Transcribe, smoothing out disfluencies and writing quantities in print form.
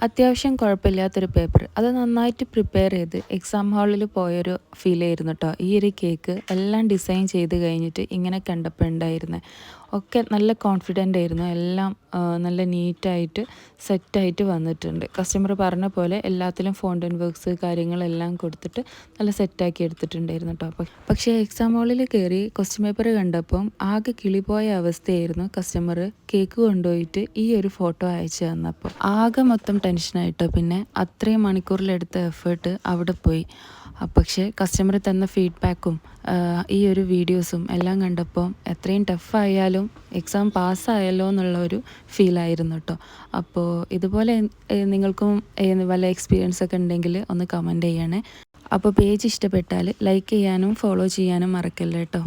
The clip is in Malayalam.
അത്യാവശ്യം കുഴപ്പമില്ലാത്തൊരു പേപ്പർ. അത് നന്നായിട്ട് പ്രിപ്പയർ ചെയ്ത് എക്സാം ഹാളിൽ പോയൊരു ഫീലായിരുന്നു കേട്ടോ. ഈ ഒരു കേക്ക് എല്ലാം ഡിസൈൻ ചെയ്ത് കഴിഞ്ഞിട്ട് ഇങ്ങനെ കണ്ടപ്പോൾ ഉണ്ടായിരുന്നത്. ഒക്കെ നല്ല കോൺഫിഡൻ്റ് ആയിരുന്നു. എല്ലാം നല്ല നീറ്റായിട്ട് സെറ്റായിട്ട് വന്നിട്ടുണ്ട്. കസ്റ്റമർ പറഞ്ഞ പോലെ എല്ലാത്തിലും ഫോണ്ടൻ വർക്ക്സ് കാര്യങ്ങളെല്ലാം കൊടുത്തിട്ട് നല്ല സെറ്റാക്കി എടുത്തിട്ടുണ്ടായിരുന്നു കേട്ടോ. പക്ഷേ എക്സാം ഹാളിൽ കയറി ക്വസ്റ്റ്യൻ പേപ്പർ കണ്ടപ്പം ആകെ കിളിപോയ അവസ്ഥയായിരുന്നു. കസ്റ്റമർ കേക്ക് കൊണ്ടുപോയിട്ട് ഈ ഒരു ഫോട്ടോ അയച്ചു തന്നപ്പോൾ ആകെ മൊത്തം ടെൻഷനായിട്ടോ. പിന്നെ അത്രയും മണിക്കൂറിലെടുത്ത എഫേർട്ട് അവിടെ പോയി. പക്ഷേ കസ്റ്റമർ തന്ന ഫീഡ്ബാക്കും ഈ ഒരു വീഡിയോസും എല്ലാം കണ്ടപ്പോൾ എത്രയും ടഫായാലും എക്സാം പാസ്സായല്ലോ എന്നുള്ള ഒരു ഫീലായിരുന്നു കേട്ടോ. അപ്പോൾ ഇതുപോലെ നിങ്ങൾക്കും വല്ല എക്സ്പീരിയൻസ് ഒക്കെ ഉണ്ടെങ്കിൽ ഒന്ന് കമൻറ്റ് ചെയ്യണേ. അപ്പോൾ പേജ് ഇഷ്ടപ്പെട്ടാൽ ലൈക്ക് ചെയ്യാനും ഫോളോ ചെയ്യാനും മറക്കല്ലേ കേട്ടോ.